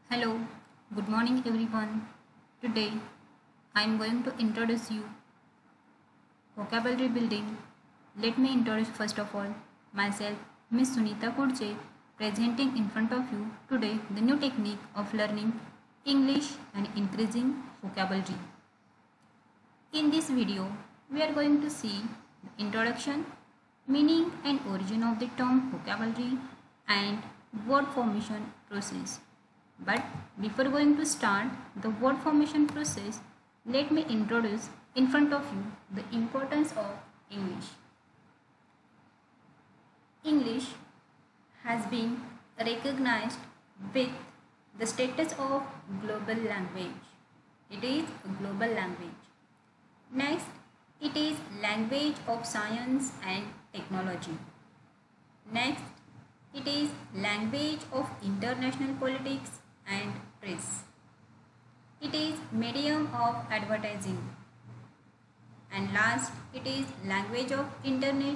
Hello, good morning everyone. Today I am going to introduce you vocabulary building. Let me introduce first of all myself, Miss Sunita Kurche, presenting in front of you today the new technique of learning English and increasing vocabulary. In this video, we are going to see the introduction, meaning and origin of the term vocabulary and word formation process. But before going to start the word formation process, let me introduce in front of you the importance of English. English has been recognized with the status of global language. It is a global language. Next, it is language of science and technology. Next, it is language of international politics and press. It is medium of advertising. And last, it is language of internet,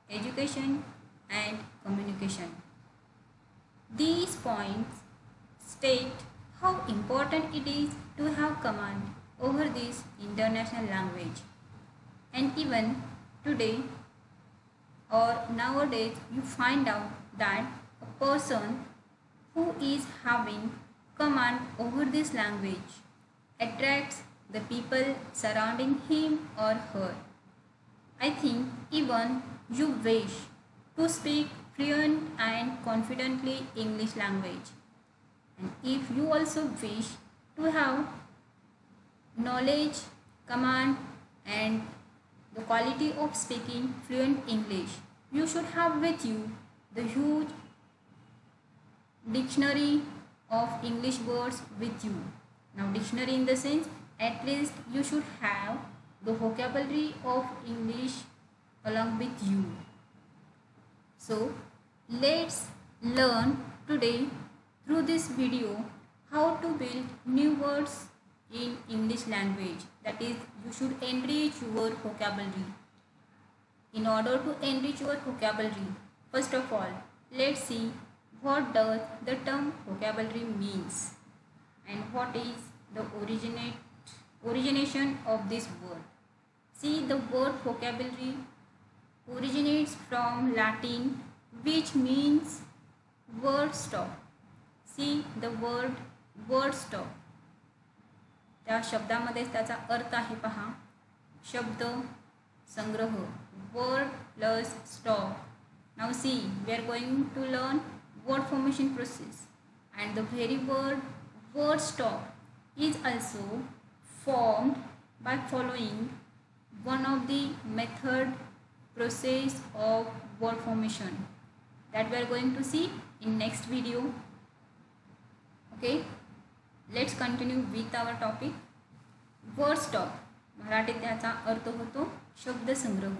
education and communication. These points state how important it is to have command over this international language. And even today or nowadays you find out that a person who is having command over this language attracts the people surrounding him or her. I think even you wish to speak fluent and confidently English language. And if you also wish to have knowledge, command and the quality of speaking fluent English, you should have with you the huge dictionary of English words with you. Now dictionary in the sense, at least you should have the vocabulary of English along with you. So let's learn today through this video how to build new words in English language. That is, you should enrich your vocabulary. In order to enrich your vocabulary, first of all, let's see what does the term vocabulary means and what is the origination of this word. See, the word vocabulary originates from Latin, which means word stock. See the word stock. त्या शब्दामध्ये त्याचा अर्थ आहे पहा, शब्द संग्रह, word plus stock. Now see, we are going to learn word formation process, and the very word stock is also formed by following one of the method process of word formation that we are going to see in next video. Okay, let's continue with our topic. Word stock मराठीत त्याचा अर्थ होतो शब्दसंग्रह.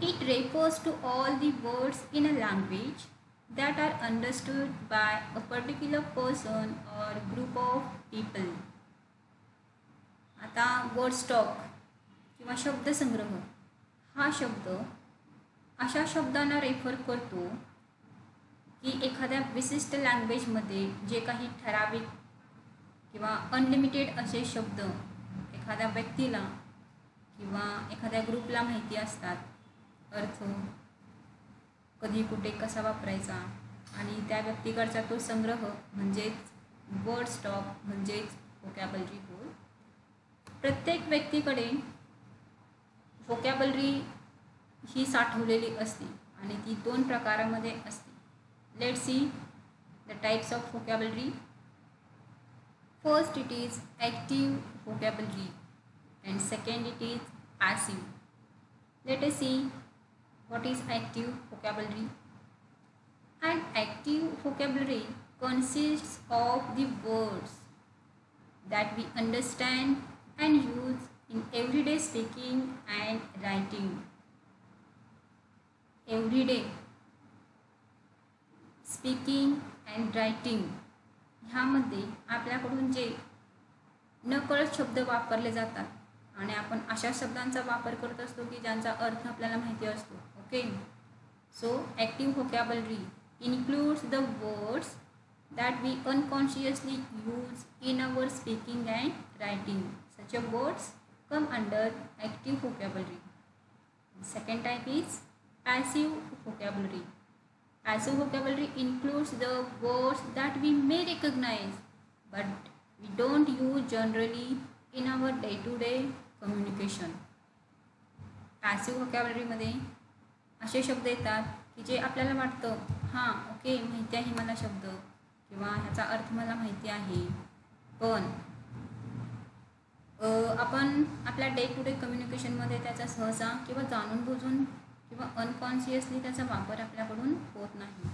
It refers to all the words in a language that are understood by a particular person or group of people. आता word stock किंवा शब्दसंग्रह हा शब्द अशा शब्दांना रेफर करतो की एखाद्या विशिष्ट लँग्वेजमध्ये जे काही ठराविक किंवा अनलिमिटेड असे शब्द एखाद्या व्यक्तीला किंवा एखाद्या ग्रुपला माहिती असतात, अर्थ कधी कुठे कसा वापरायचा, आणि त्या व्यक्तीकडचा तो संग्रह म्हणजेच वर्ड स्टॉक म्हणजेच व्होकॅबलरी होय. प्रत्येक व्यक्तीकडे व्होकॅबलरी ही साठवलेली असते आणि ती दोन प्रकारामध्ये असते. Let's see the types of vocabulary. First, it is active vocabulary and second, it is passive. Let us see what is active vocabulary. An active vocabulary consists of the words that we understand and use in everyday speaking and writing. Everyday speaking and writing ह्यामध्ये आपल्याकडून जे नकळत शब्द वापरले जातात आणि आपण अशा शब्दांचा वापर करत असतो की ज्यांचा अर्थ आपल्याला माहिती असतो. Okay, so active vocabulary includes the words that we unconsciously use in our speaking and writing. Such a words come under active vocabulary. Second type is passive vocabulary. Passive vocabulary includes the words that we may recognize but we don't use generally in our day-to-day communication. Passive व्होकॅबलरीमध्ये असे शब्द येतात की जे आपल्याला वाटतं हां okay माहिती आहे मला शब्द किंवा ह्याचा अर्थ मला माहिती आहे, पण आपण आपल्या डे टू डे कम्युनिकेशनमध्ये त्याचा सहसा किंवा जाणून बुजून किंवा अनकॉन्शियसली त्याचा वापर आपल्याकडून होत नाही.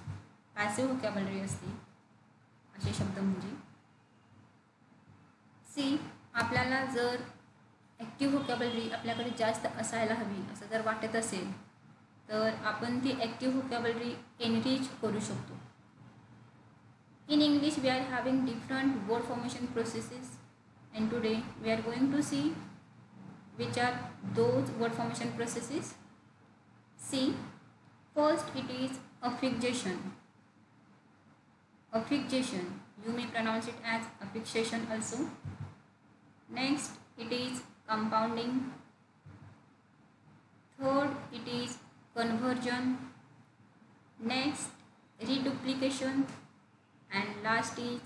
पॅसिव्ह व्होकॅबलरी असते असे शब्द म्हणजे. सी, आपल्याला जर ॲक्टिव्ह व्होकॅबलरी आपल्याकडे जास्त असायला हवी असं जर वाटत असेल तर आपण ती ॲक्टिव्ह व्होकॅबलरी एनरिच करू शकतो. In English we are having different word formation processes and today we are going to see which are those word formation processes. See, first it is affixation. Affixation, you may pronounce it as affixation also. Next it is compounding. Third it is conversion. Next reduplication. And last is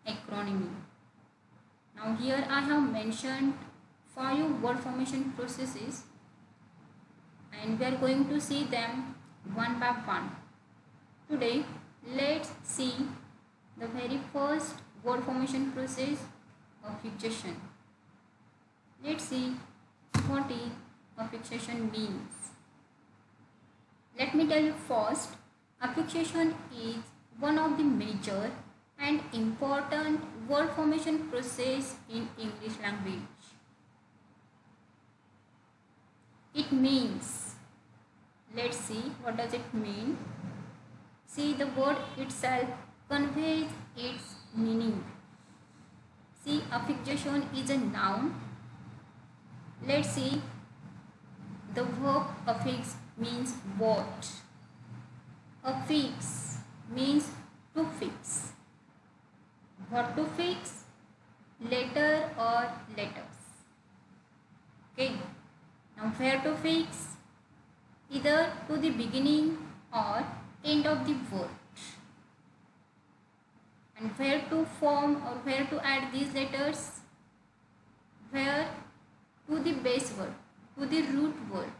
acronymy. Now here I have mentioned 5 word formation processes and we are going to see them one by one. Today let's see the very first word formation process, affixation. Let's see what is affixation means. Let me tell you first, affixation is one of the major and important word formation process in English language. It means, let's see what does it mean. See, the word itself conveys its meaning. See, affixation is a noun. Let's see, the verb affix means what? Affix means to fix. What to fix? Letter or letters. Okay. Now where to fix? Either to the beginning or end of the word. And where to form or where to add these letters? Where? To the base word, to the root word.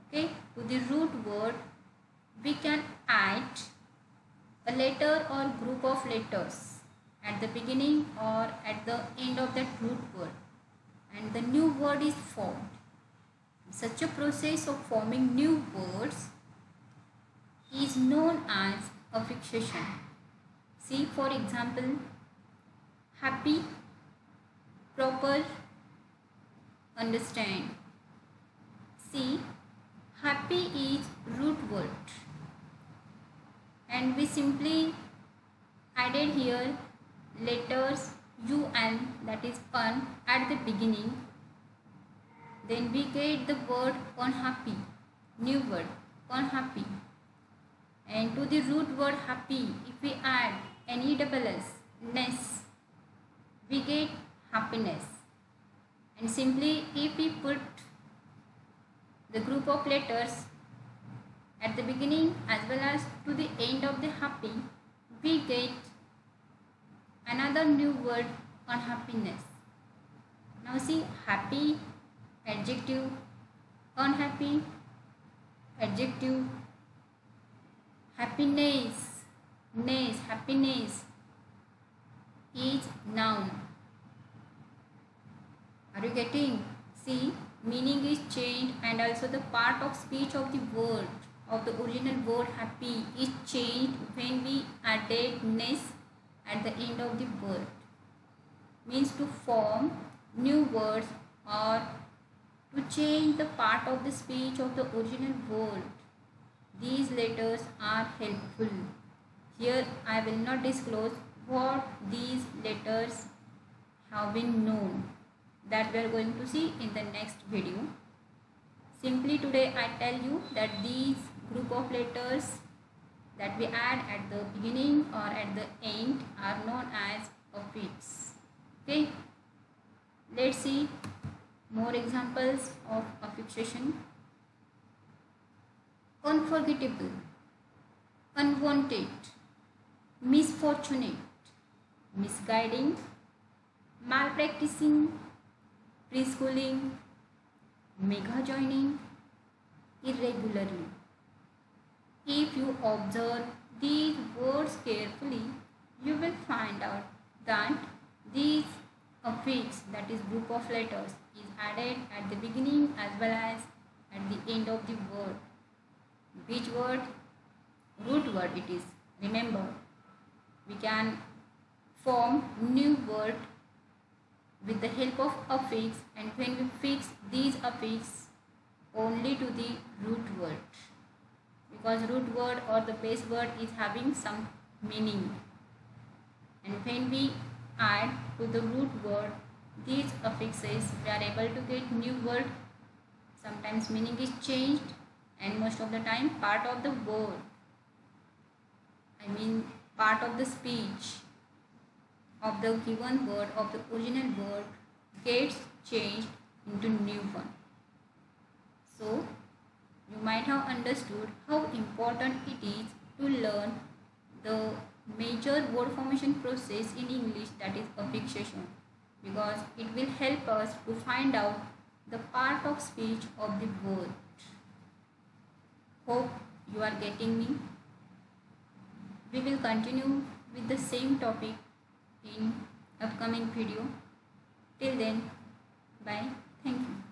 Okay. To the root word we can add a letter or group of letters at the beginning or at the end of that root word and the new word is formed. Such a process of forming new words is known as affixation. See, for example, happy, proper, understand. See, happy is root word and we simply added here letters un, that is un, at the beginning. Then we get the word unhappy, new word unhappy, and to the root word happy if we add nes, ness, we get happiness. And simply if we put the group of letters at the beginning as well as to the end of the happy, we get another new word unhappiness. Now see, happy, adjective, unhappy, adjective, happiness, ness, happiness is noun. Are you getting? See, meaning is changed and also the part of speech of the word of the original word happy is changed when we added ness at the end of the word. Means to form new words or to change the part of the speech of the original word. These letters are helpful. Here I will not disclose what these letters have been known. That we are going to see in the next video. Simply today I tell you that these group of letters that we add at the beginning or at the end are known as affix. Okay, let's see more examples of affixation. Unforgettable, unwanted, misfortunate, misguiding, malpracticing, preschooling, mega joining, irregularly. If you observe these words carefully, you will find out that these affix, that is group of letters, is added at the beginning as well as at the end of the word. Which word? Root word it is. Remember, we can form new word with the help of affix, and when we fix these affix only to the root word, because root word or the base word is having some meaning, and when we add to the root word these affixes, we are able to get new word. Sometimes meaning is changed, and most of the time part of the word, part of the speech of the given word, of the original word, gets changed into new one. So you might have understood how important it is to learn the major word formation process in English, that is affixation, because it will help us to find out the part of speech of the word. Hope you are getting me. We will continue with the same topic in upcoming video. Till then, bye. Thank you.